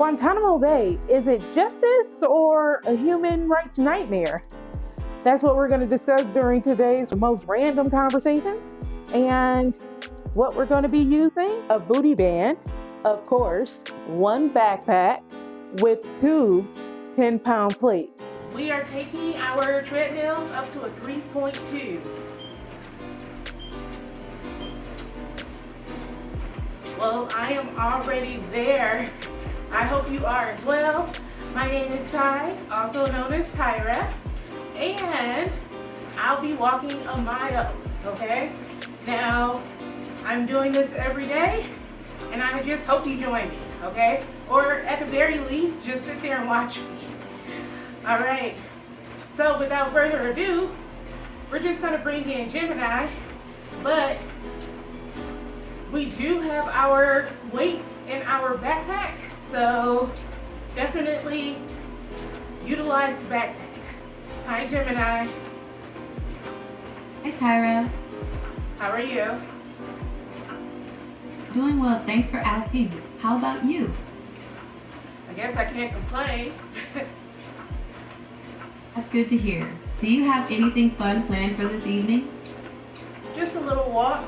Guantanamo Bay, is it justice or a human rights nightmare? That's what we're going to discuss during today's most random conversation. And what we're going to be using: a booty band, of course, one backpack with two 10-pound plates. We are taking our treadmills up to a 3.2. Well, I am already there. I hope you are as well. My name is Ty, also known as Tyra, and I'll be walking a mile, okay? Now, I'm doing this every day, and I just hope you join me, okay? Or at the very least, just sit there and watch me. All right, so without further ado, we're just gonna bring in Gemini, but we do have our weights in our backpack, so definitely utilize the backpack. Hi, Gemini. Hi, Tyra. How are you? Doing well, thanks for asking. How about you? I guess I can't complain. That's good to hear. Do you have anything fun planned for this evening? Just a little walk.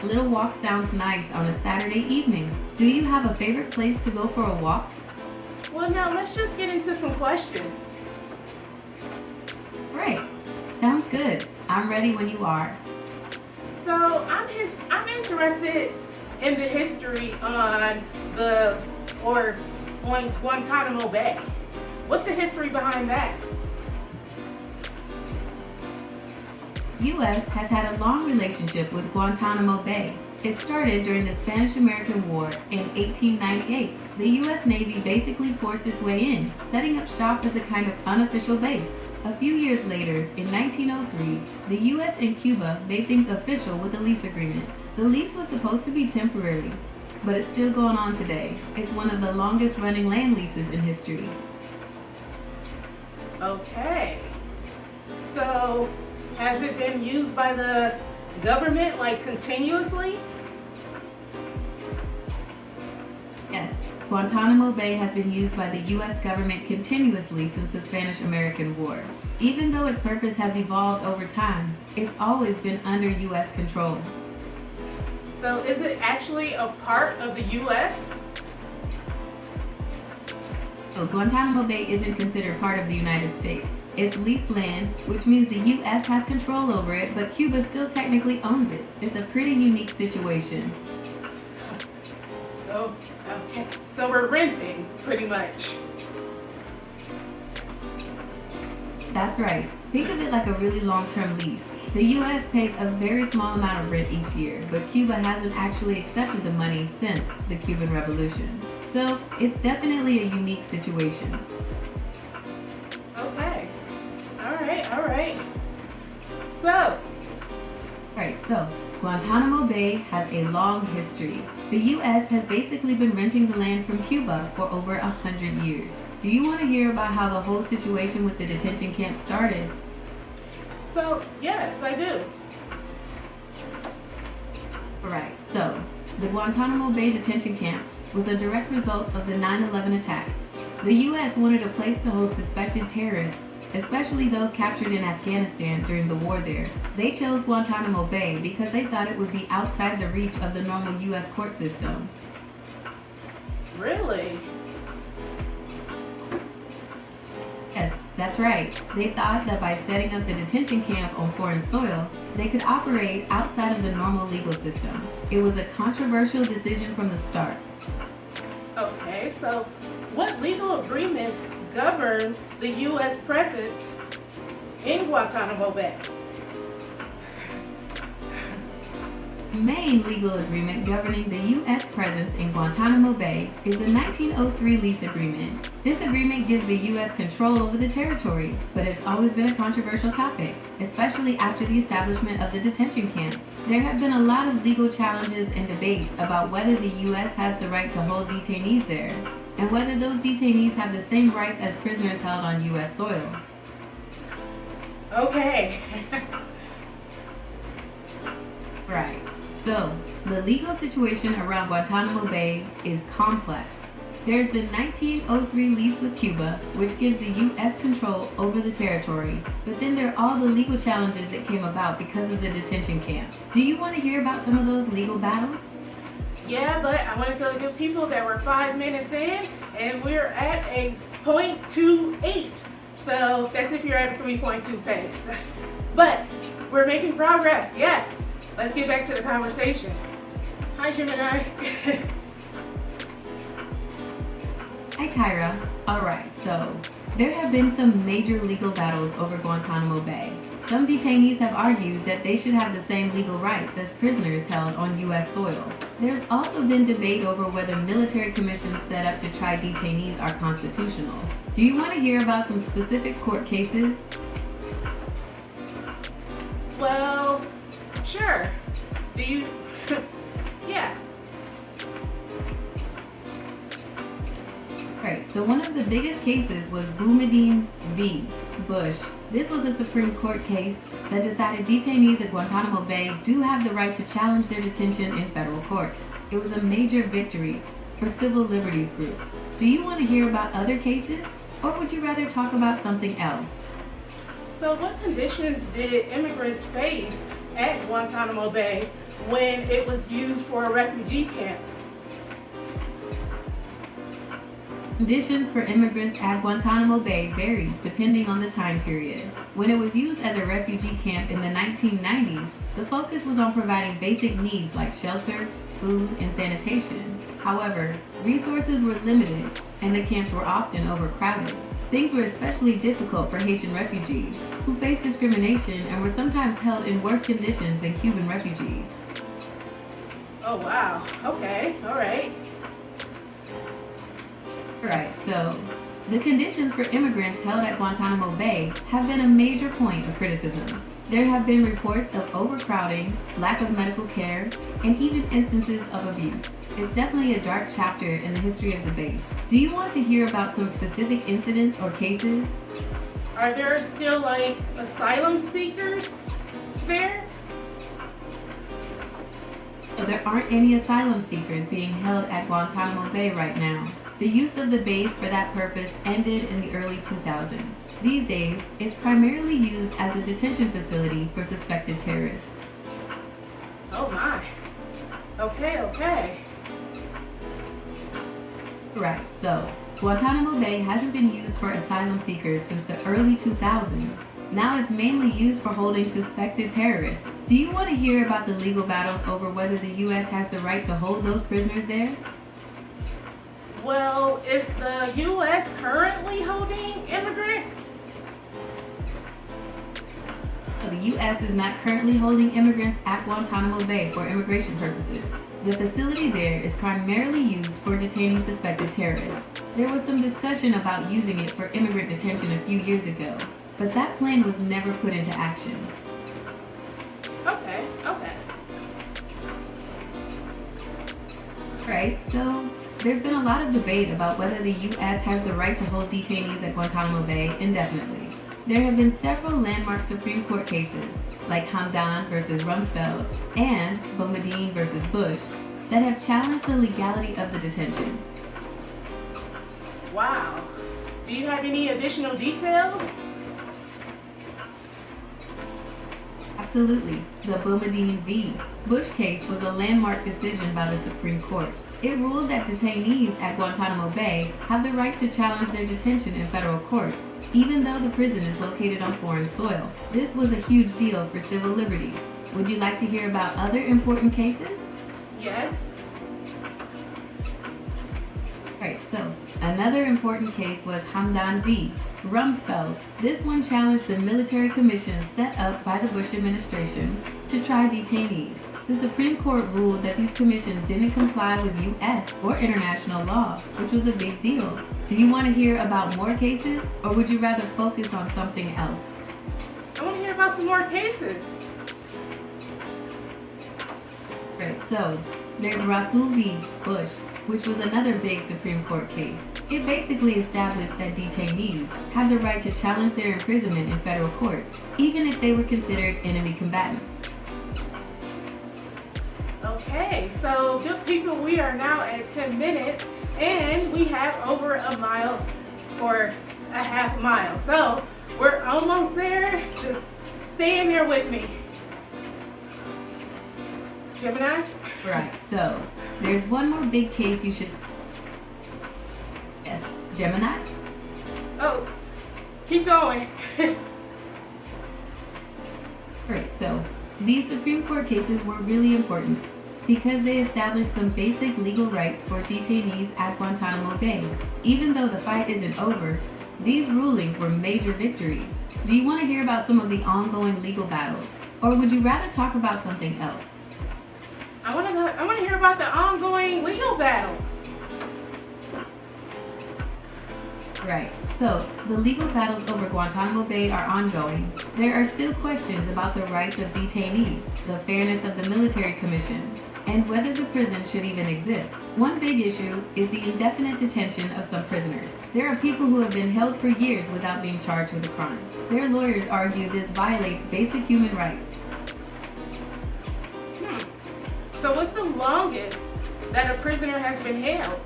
A little walk sounds nice on a Saturday evening. Do you have a favorite place to go for a walk? Well, now let's just get into some questions. Great. Sounds good. I'm ready when you are. So I'm interested in the history on Guantanamo Bay. What's the history behind that? U.S. has had a long relationship with Guantanamo Bay. It started during the Spanish-American War in 1898. The U.S. Navy basically forced its way in, setting up shop as a kind of unofficial base. A few years later, in 1903, the U.S. and Cuba made things official with a lease agreement. The lease was supposed to be temporary, but it's still going on today. It's one of the longest running land leases in history. Okay. So, has it been used by the government, like, continuously? Yes, Guantanamo Bay has been used by the U.S. government continuously since the Spanish-American War. Even though its purpose has evolved over time, it's always been under U.S. control. So, is it actually a part of the U.S.? So Guantanamo Bay isn't considered part of the United States. It's leased land, which means the U.S. has control over it, but Cuba still technically owns it. It's a pretty unique situation. Oh, okay. So we're renting, pretty much. That's right. Think of it like a really long-term lease. The U.S. pays a very small amount of rent each year, but Cuba hasn't actually accepted the money since the Cuban Revolution. So it's definitely a unique situation. Okay. All right. So Guantanamo Bay has a long history. The U.S. has basically been renting the land from Cuba for over 100 years. Do you want to hear about how the whole situation with the detention camp started? So, yes, I do. Alright, so the Guantanamo Bay detention camp was a direct result of the 9/11 attacks. The U.S. wanted a place to hold suspected terrorists, especially those captured in Afghanistan during the war there. They chose Guantanamo Bay because they thought it would be outside the reach of the normal U.S. court system. Really? Yes, that's right. They thought that by setting up the detention camp on foreign soil, they could operate outside of the normal legal system. It was a controversial decision from the start. Okay, so what legal agreements govern the U.S. presence in Guantanamo Bay? The main legal agreement governing the U.S. presence in Guantanamo Bay is the 1903 lease agreement. This agreement gives the U.S. control over the territory, but it's always been a controversial topic, especially after the establishment of the detention camp. There have been a lot of legal challenges and debates about whether the U.S. has the right to hold detainees there, and whether those detainees have the same rights as prisoners held on U.S. soil. Okay. Right. So, The legal situation around Guantanamo Bay is complex. There's the 1903 lease with Cuba, which gives the U.S. control over the territory. But then there are all the legal challenges that came about because of the detention camp. Do you want to hear about some of those legal battles? Yeah, but I want to tell the good people that we're 5 minutes in and we're at a 0.28. So that's if you're at a 3.2 pace. But we're making progress, yes. Let's get back to the conversation. Hi, Gemini. Hi, Tyra. Alright, so there have been some major legal battles over Guantanamo Bay. Some detainees have argued that they should have the same legal rights as prisoners held on U.S. soil. There's also been debate over whether military commissions set up to try detainees are constitutional. Do you want to hear about some specific court cases? Well, sure. Do you? Yeah. Right, so one of the biggest cases was Boumediene v. Bush. This was a Supreme Court case that decided detainees at Guantanamo Bay do have the right to challenge their detention in federal courts. It was a major victory for civil liberties groups. Do you want to hear about other cases, or would you rather talk about something else? So what conditions did immigrants face at Guantanamo Bay when it was used for refugee camps? Conditions for immigrants at Guantanamo Bay varied depending on the time period. When it was used as a refugee camp in the 1990s, the focus was on providing basic needs like shelter, food, and sanitation. However, resources were limited and the camps were often overcrowded. Things were especially difficult for Haitian refugees, who faced discrimination and were sometimes held in worse conditions than Cuban refugees. Oh wow, okay, all right. Right, so the conditions for immigrants held at Guantanamo Bay have been a major point of criticism. There have been reports of overcrowding, lack of medical care, and even instances of abuse. It's definitely a dark chapter in the history of the base. Do you want to hear about some specific incidents or cases? Are there still like asylum seekers there? So there aren't any asylum seekers being held at Guantanamo Bay right now. The use of the base for that purpose ended in the early 2000s. These days, it's primarily used as a detention facility for suspected terrorists. Oh my. Okay. Right, so Guantanamo Bay hasn't been used for asylum seekers since the early 2000s. Now it's mainly used for holding suspected terrorists. Do you want to hear about the legal battles over whether the U.S. has the right to hold those prisoners there? Well, is the U.S. currently holding immigrants? So the U.S. is not currently holding immigrants at Guantanamo Bay for immigration purposes. The facility there is primarily used for detaining suspected terrorists. There was some discussion about using it for immigrant detention a few years ago, but that plan was never put into action. Okay. Right, so there's been a lot of debate about whether the U.S. has the right to hold detainees at Guantanamo Bay indefinitely. There have been several landmark Supreme Court cases, like Hamdan versus Rumsfeld and Boumediene versus Bush, that have challenged the legality of the detentions. Wow. Do you have any additional details? Absolutely. The Boumediene v. Bush case was a landmark decision by the Supreme Court. It ruled that detainees at Guantanamo Bay have the right to challenge their detention in federal courts, even though the prison is located on foreign soil. This was a huge deal for civil liberties. Would you like to hear about other important cases? Yes. Right, so another important case was Hamdan v. Rumsfeld. This one challenged the military commission set up by the Bush administration to try detainees. The Supreme Court ruled that these commissions didn't comply with U.S. or international law, which was a big deal. Do you want to hear about more cases, or would you rather focus on something else? I want to hear about some more cases. Right, so there's Rasul v. Bush, which was another big Supreme Court case. It basically established that detainees have the right to challenge their imprisonment in federal courts, even if they were considered enemy combatants. Okay, so good people, we are now at 10 minutes and we have over a mile or a half mile. So we're almost there. Just stay in there with me. Gemini? Right, so there's one more big case you should... Yes, Gemini? Oh, keep going. Right, so these Supreme Court cases were really important because they established some basic legal rights for detainees at Guantanamo Bay. Even though the fight isn't over, these rulings were major victories. Do you want to hear about some of the ongoing legal battles, or would you rather talk about something else? I want to hear about the ongoing legal battles. Right. So, the legal battles over Guantanamo Bay are ongoing. There are still questions about the rights of detainees, the fairness of the military commission, and whether the prison should even exist. One big issue is the indefinite detention of some prisoners. There are people who have been held for years without being charged with a crime. Their lawyers argue this violates basic human rights. So what's the longest that a prisoner has been held?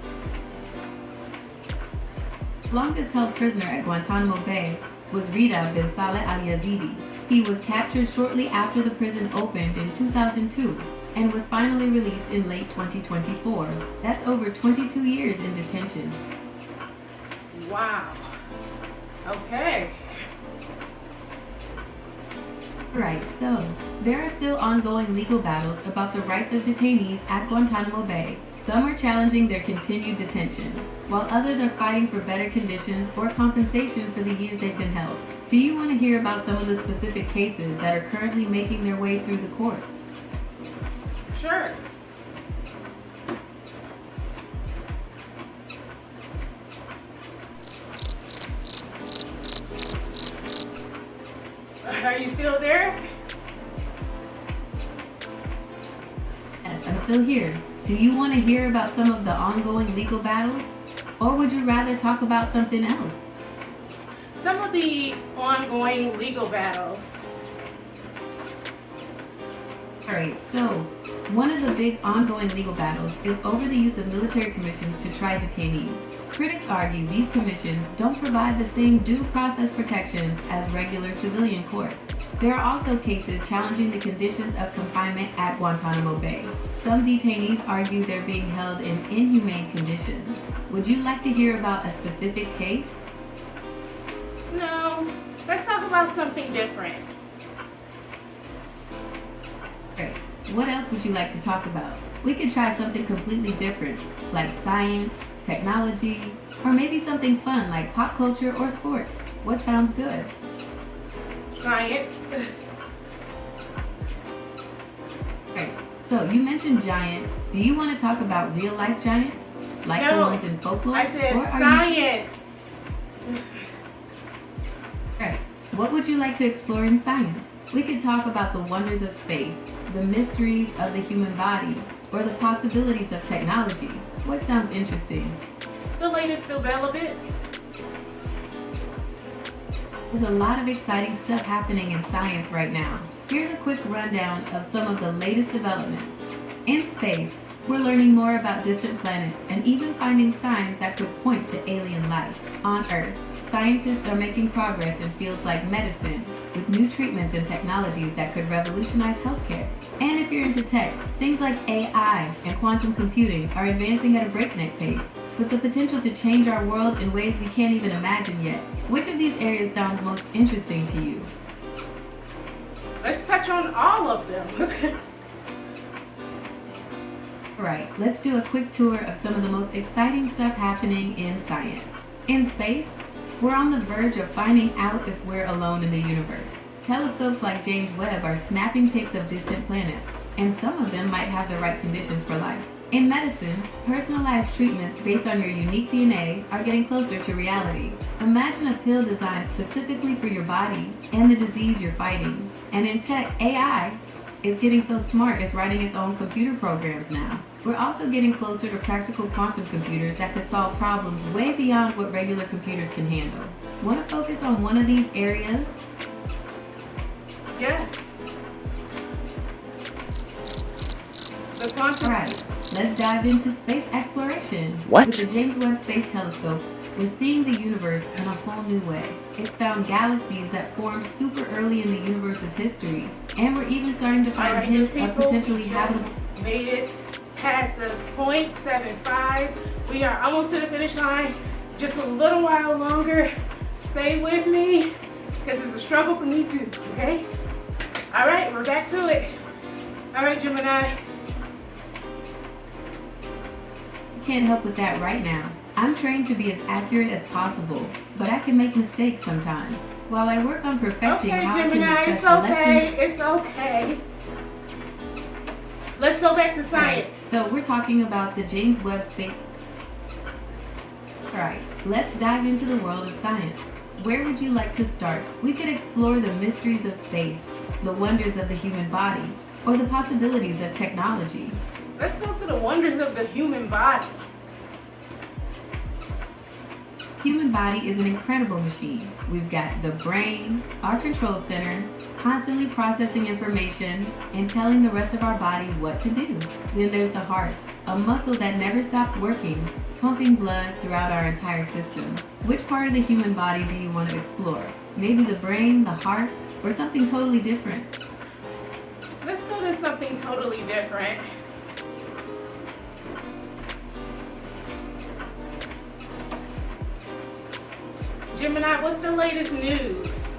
The longest held prisoner at Guantanamo Bay was Rida bin Saleh al-Yazidi. He was captured shortly after the prison opened in 2002 and was finally released in late 2024. That's over 22 years in detention. Wow. Okay. Right, so there are still ongoing legal battles about the rights of detainees at Guantanamo Bay. Some are challenging their continued detention, while others are fighting for better conditions or compensation for the years they've been held. Do you want to hear about some of the specific cases that are currently making their way through the courts? Sure. Are you still there? Yes, I'm still here. Do you want to hear about some of the ongoing legal battles? Or would you rather talk about something else? Some of the ongoing legal battles. Alright, so one of the big ongoing legal battles is over the use of military commissions to try detainees. Critics argue these commissions don't provide the same due process protections as regular civilian courts. There are also cases challenging the conditions of confinement at Guantanamo Bay. Some detainees argue they're being held in inhumane conditions. Would you like to hear about a specific case? No, let's talk about something different. Great. What else would you like to talk about? We could try something completely different, like science, technology, or maybe something fun like pop culture or sports. What sounds good? Science. Great. So you mentioned giant. Do you want to talk about real life giants? Like the No, ones in folklore? I said Or are science. Right. What would you like to explore in science? We could talk about the wonders of space, the mysteries of the human body, or the possibilities of technology. What sounds interesting? The latest developments. There's a lot of exciting stuff happening in science right now. Here's a quick rundown of some of the latest developments. In space, we're learning more about distant planets and even finding signs that could point to alien life. On Earth, scientists are making progress in fields like medicine with new treatments and technologies that could revolutionize healthcare. And if you're into tech, things like AI and quantum computing are advancing at a breakneck pace, with the potential to change our world in ways we can't even imagine yet. Which of these areas sounds most interesting to you? Let's touch on all of them. Alright, let's do a quick tour of some of the most exciting stuff happening in science. In space, we're on the verge of finding out if we're alone in the universe. Telescopes like James Webb are snapping pics of distant planets, and some of them might have the right conditions for life. In medicine, personalized treatments based on your unique DNA are getting closer to reality. Imagine a pill designed specifically for your body and the disease you're fighting. And in tech, AI is getting so smart it's writing its own computer programs now. We're also getting closer to practical quantum computers that could solve problems way beyond what regular computers can handle. Want to focus on one of these areas? Yes. The quantum. Alright, let's dive into space exploration. What? With the James Webb Space Telescope, we're seeing the universe in a whole new way. It's found galaxies that formed super early in the universe's history, and we're even starting to find Alright, hints new of people, potentially we habitable. just made it past the 0.75. We are almost to the finish line. Just a little while longer. Stay with me, because it's a struggle for me too, okay? Alright, we're back to it. Alright, Gemini. Can't help with that right now. I'm trained to be as accurate as possible, but I can make mistakes sometimes. While I work on perfecting Okay, how Gemini, I can it's discuss okay. elections. It's okay. Let's go back to science. So we're talking about the James Webb Space. Alright, let's dive into the world of science. Where would you like to start? We could explore the mysteries of space, the wonders of the human body, or the possibilities of technology. Let's go to the wonders of the human body. Human body is an incredible machine. We've got the brain, our control center, constantly processing information and telling the rest of our body what to do. Then there's the heart, a muscle that never stops working, pumping blood throughout our entire system. Which part of the human body do you want to explore? Maybe the brain, the heart, or something totally different? Let's go to something totally different. Gemini, what's the latest news?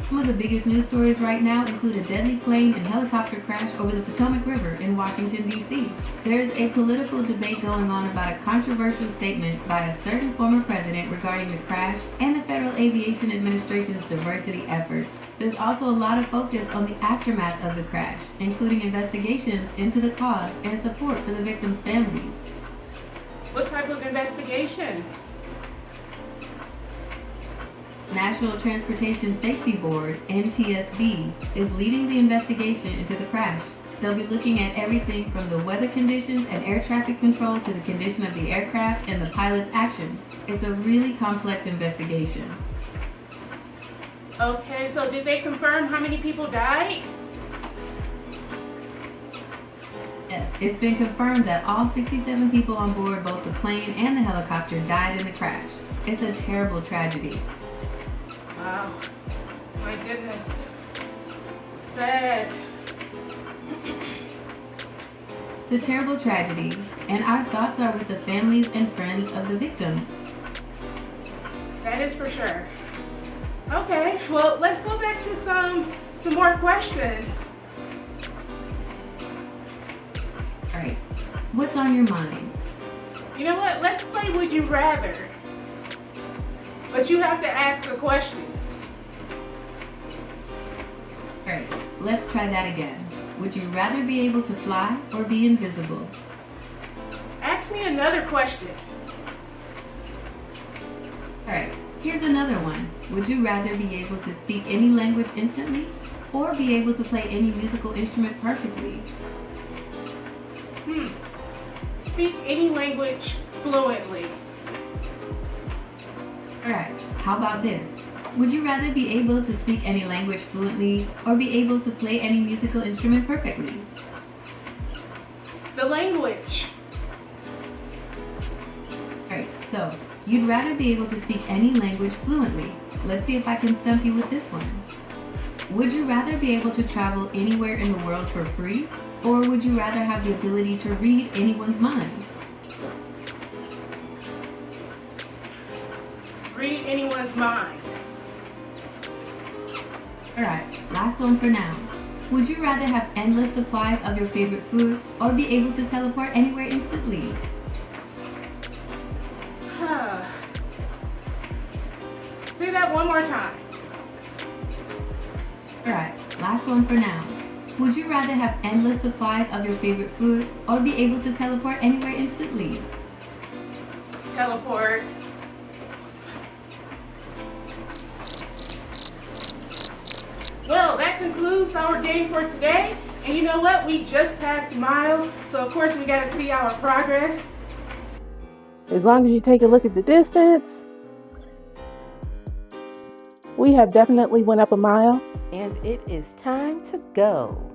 Some of the biggest news stories right now include a deadly plane and helicopter crash over the Potomac River in Washington, D.C. There's a political debate going on about a controversial statement by a certain former president regarding the crash and the Federal Aviation Administration's diversity efforts. There's also a lot of focus on the aftermath of the crash, including investigations into the cause and support for the victims' families. What type of investigations? National Transportation Safety Board, NTSB, is leading the investigation into the crash. They'll be looking at everything from the weather conditions and air traffic control to the condition of the aircraft and the pilot's actions. It's a really complex investigation. Okay, so did they confirm how many people died? Yes, it's been confirmed that all 67 people on board both the plane and the helicopter died in the crash. It's a terrible tragedy. Wow, my goodness. Sad. It's a terrible tragedy, and our thoughts are with the families and friends of the victims. That is for sure. Okay, well, let's go back to some more questions. Alright, what's on your mind? You know what? Let's play Would You Rather. But you have to ask the questions. Alright, let's try that again. Would you rather be able to fly or be invisible? Ask me another question. Alright, here's another one. Would you rather be able to speak any language instantly or be able to play any musical instrument perfectly? Speak any language fluently. Alright, how about this? Would you rather be able to speak any language fluently or be able to play any musical instrument perfectly? The language. Alright, so you'd rather be able to speak any language fluently. Let's see if I can stump you with this one. Would you rather be able to travel anywhere in the world for free, or would you rather have the ability to read anyone's mind? Read anyone's mind. Alright, last one for now. Would you rather have endless supplies of your favorite food, or be able to teleport anywhere instantly? Say that one more time. Alright, last one for now. Would you rather have endless supplies of your favorite food, or be able to teleport anywhere instantly? Teleport. Well, that concludes our game for today. And you know what? We just passed a mile, so of course we got to see our progress. As long as you take a look at the distance, we have definitely went up a mile. And it is time to go.